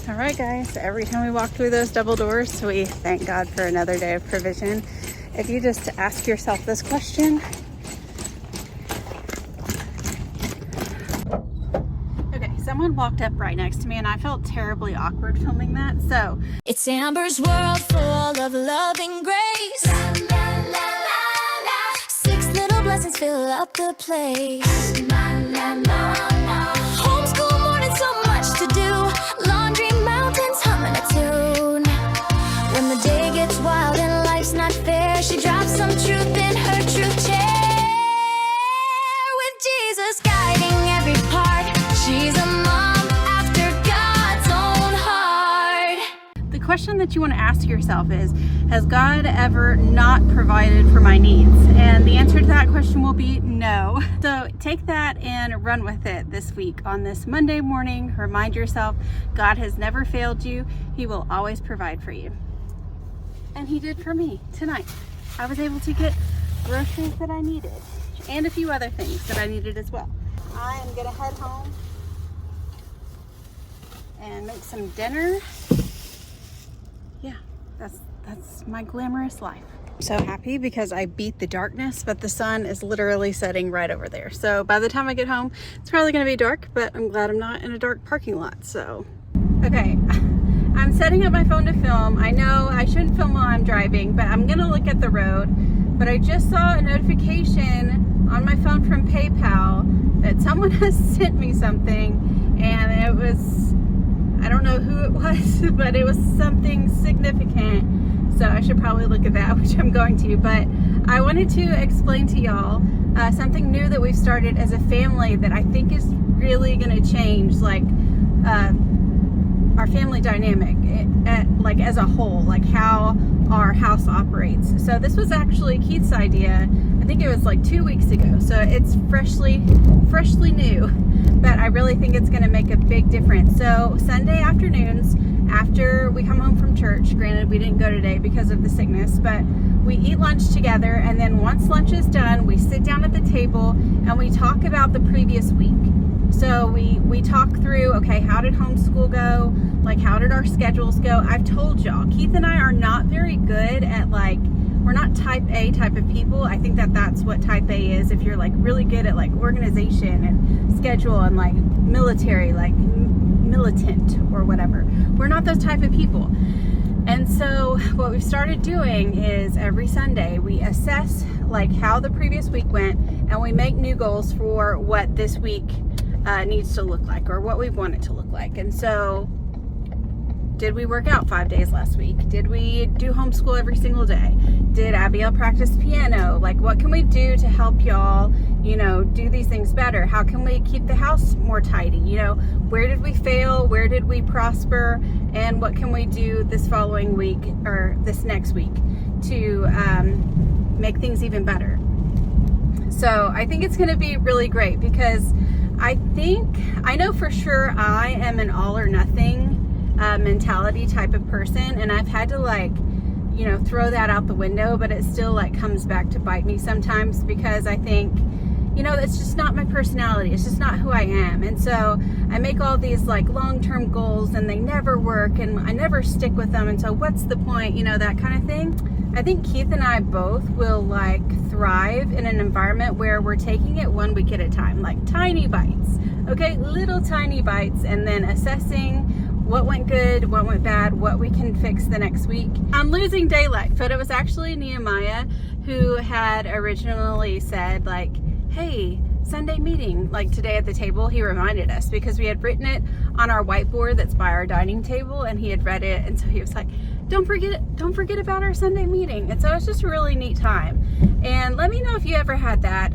All right, guys, every time we walk through those double doors, we thank God for another day of provision. If you just ask yourself this question, okay, someone walked up right next to me and I felt terribly awkward filming that. So it's Amber's world full of loving grace. La, la, la, la, la. 6 little blessings fill up the place. La, la, la, la. Homeschool morning, so much to do. Laundry mountains humming a tune. When the day gets wild and life's not fair, she drops some truth in her truth chair. With Jesus guiding every part, she's a mom after God's own heart. the question that you want to ask yourself is, has God ever not provided for my needs? And the answer to that question will be no. So take that and run with it this week. On this Monday morning, remind yourself, God has never failed you. He will always provide for you. And he did for me tonight. I was able to get groceries that I needed and a few other things that I needed as well. I am gonna head home and make some dinner. Yeah, that's my glamorous life. I'm so happy because I beat the darkness, but the sun is literally setting right over there. So by the time I get home, it's probably gonna be dark, but I'm glad I'm not in a dark parking lot, so. Okay, I'm setting up my phone to film. I know I shouldn't film while I'm driving, but I'm gonna look at the road. But I just saw a notification on my phone from PayPal that someone has sent me something, and it was, I don't know who it was, but it was something significant. So I should probably look at that, which I'm going to. But I wanted to explain to y'all something new that we've started as a family that I think is really gonna change, like, our family dynamic like as a whole, like how our house operates. So this was actually Keith's idea. I think it was like 2 weeks ago. So it's freshly new, but I really think it's going to make a big difference. So Sunday afternoons after we come home from church, granted we didn't go today because of the sickness, but we eat lunch together, and then once lunch is done, we sit down at the table and we talk about the previous week. So we talk through, okay, how did homeschool go? Like, how did our schedules go? I've told y'all, Keith and I are not very good at, like, we're not type A type of people. I think that's what type A is. If you're like really good at like organization and schedule and like military, like militant or whatever. We're not those type of people. And so what we've started doing is every Sunday we assess like how the previous week went, and we make new goals for what this week needs to look like, or what we want it to look like. And so, did we work out 5 days last week? Did we do homeschool every single day? Did Abigail practice piano? Like, what can we do to help y'all, you know, do these things better? How can we keep the house more tidy? You know, where did we fail? Where did we prosper? And what can we do this following week or this next week to make things even better? So I think it's going to be really great, because I know for sure I am an all or nothing mentality type of person, and I've had to, like, you know, throw that out the window, but it still like comes back to bite me sometimes, because I think, you know, it's just not my personality. It's just not who I am. And so I make all these like long-term goals and they never work and I never stick with them. And so what's the point, you know, that kind of thing. I think Keith and I both will like thrive in an environment where we're taking it 1 week at a time, like tiny bites, okay, little tiny bites, and then assessing what went good, what went bad, what we can fix the next week. I'm losing daylight, but it was actually Nehemiah who had originally said, like, hey, Sunday meeting, like today at the table. He reminded us because we had written it on our whiteboard that's by our dining table, and he had read it, and so he was like, don't forget about our Sunday meeting. And so it's just a really neat time. And let me know if you ever had that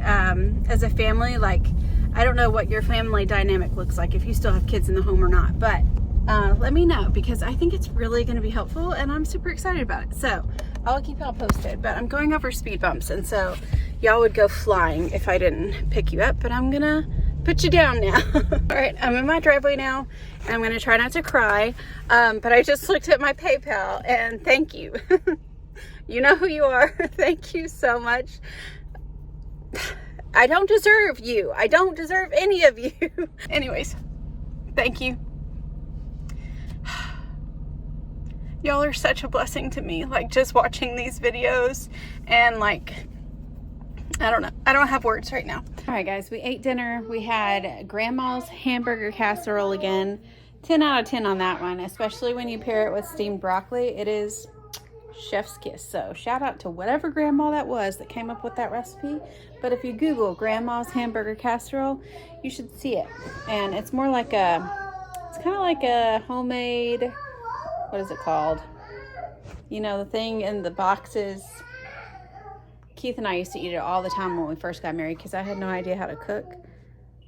as a family. Like, I don't know what your family dynamic looks like, if you still have kids in the home or not, but let me know, because I think it's really going to be helpful and I'm super excited about it. So I'll keep y'all posted, but I'm going over speed bumps, and so y'all would go flying if I didn't pick you up, but I'm gonna put you down now. All right, I'm in my driveway now, and I'm gonna try not to cry, but I just looked at my PayPal, and thank you. You know who you are. Thank you so much. I don't deserve you. I don't deserve any of you. Anyways, thank you. Y'all are such a blessing to me. Like, just watching these videos and like, I don't know. I don't have words right now. All right, guys, we ate dinner. We had Grandma's hamburger casserole again. 10 out of 10 on that one, especially when you pair it with steamed broccoli. It is chef's kiss. So shout out to whatever grandma that was that came up with that recipe. But if you Google Grandma's hamburger casserole, you should see it. And it's more like it's kind of like a homemade, what is it called? You know, the thing in the boxes. Keith and I used to eat it all the time when we first got married because I had no idea how to cook.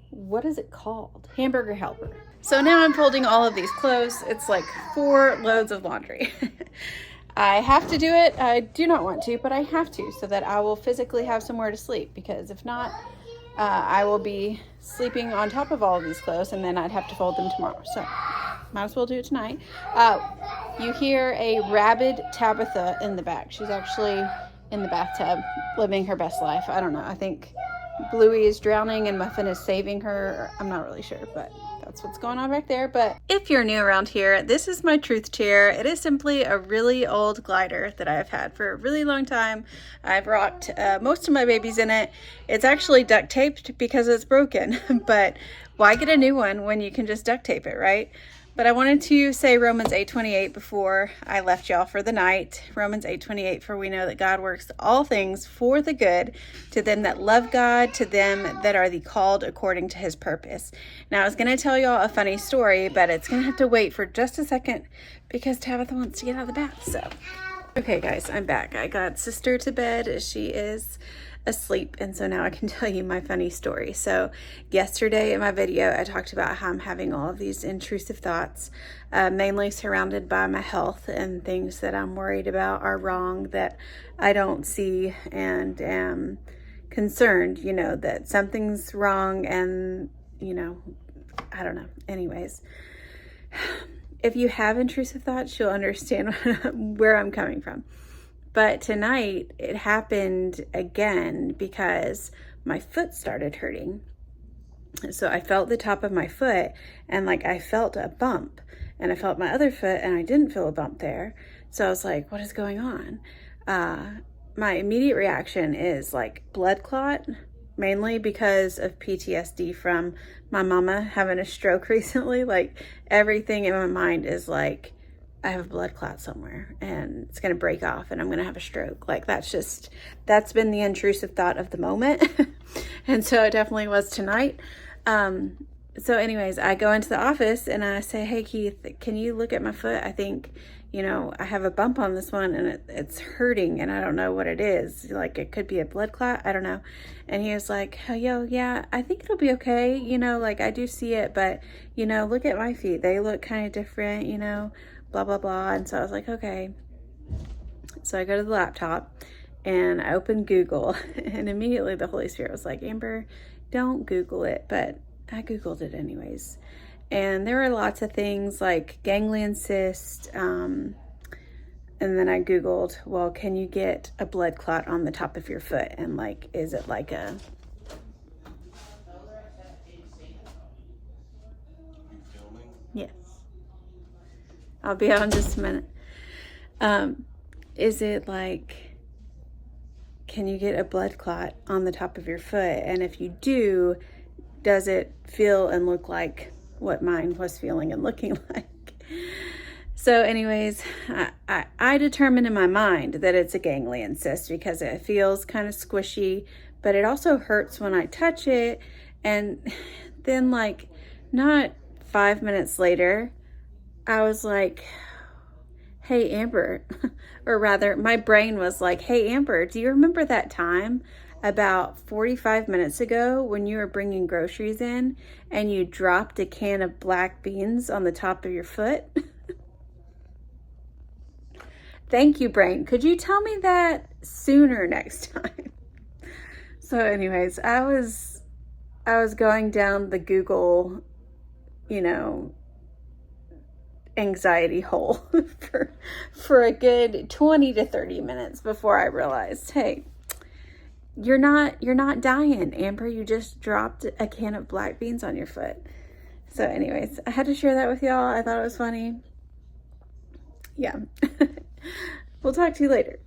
What is it called? Hamburger Helper. So now I'm folding all of these clothes. It's like 4 loads of laundry. I have to do it. I do not want to, but I have to so that I will physically have somewhere to sleep, because if not, I will be sleeping on top of all of these clothes and then I'd have to fold them tomorrow. So might as well do it tonight. You hear a rabid Tabitha in the back. She's actually in the bathtub living her best life. I don't know. I think Bluey is drowning and Muffin is saving her. I'm not really sure, but that's what's going on back there. But if you're new around here, this is my truth chair. It is simply a really old glider that I've had for a really long time. I've rocked most of my babies in it. It's actually duct taped because it's broken, but why get a new one when you can just duct tape it, right? But I wanted to say Romans 8:28 before I left y'all for the night. Romans 8:28, for we know that God works all things for the good to them that love God, to them that are the called according to his purpose. Now, I was going to tell y'all a funny story, but it's going to have to wait for just a second because Tabitha wants to get out of the bath. So, okay, guys, I'm back. I got sister to bed. She is asleep, and so now I can tell you my funny story. So yesterday in my video I talked about how I'm having all of these intrusive thoughts, mainly surrounded by my health and things that I'm worried about are wrong, that I don't see, and am concerned, you know, that something's wrong, and you know, I don't know. Anyways, if you have intrusive thoughts, you'll understand where I'm coming from. But tonight it happened again because my foot started hurting. So I felt the top of my foot and like I felt a bump, and I felt my other foot and I didn't feel a bump there. So I was like, what is going on? My immediate reaction is like blood clot, mainly because of PTSD from my mama having a stroke recently. Like everything in my mind is like, I have a blood clot somewhere and it's going to break off and I'm going to have a stroke. Like that's been the intrusive thought of the moment. And so it definitely was tonight. So anyways, I go into the office and I say, hey Keith, can you look at my foot? I think, you know, I have a bump on this one and it's hurting and I don't know what it is. Like it could be a blood clot. I don't know. And he was like, oh, yo, yeah, I think it'll be okay. You know, like I do see it, but you know, look at my feet. They look kind of different, you know, blah, blah, blah. And so I was like, okay. So I go to the laptop and I open Google and immediately the Holy Spirit was like, Amber, don't Google it. But I Googled it anyways. And there were lots of things like ganglion cyst. And then I Googled, well, can you get a blood clot on the top of your foot? And like, is it like a... Yes. I'll be out in just a minute. Is it like, can you get a blood clot on the top of your foot? And if you do, does it feel and look like what mine was feeling and looking like? So anyways, I determined in my mind that it's a ganglion cyst because it feels kind of squishy, but it also hurts when I touch it. And then like not 5 minutes later, I was like, hey, Amber, or rather my brain was like, hey, Amber, do you remember that time about 45 minutes ago when you were bringing groceries in and you dropped a can of black beans on the top of your foot? Thank you, brain. Could you tell me that sooner next time? So anyways, I was going down the Google, you know, anxiety hole for a good 20 to 30 minutes before I realized, hey, you're not dying, Amber. You just dropped a can of black beans on your foot. So anyways, I had to share that with y'all. I thought it was funny. Yeah. We'll talk to you later.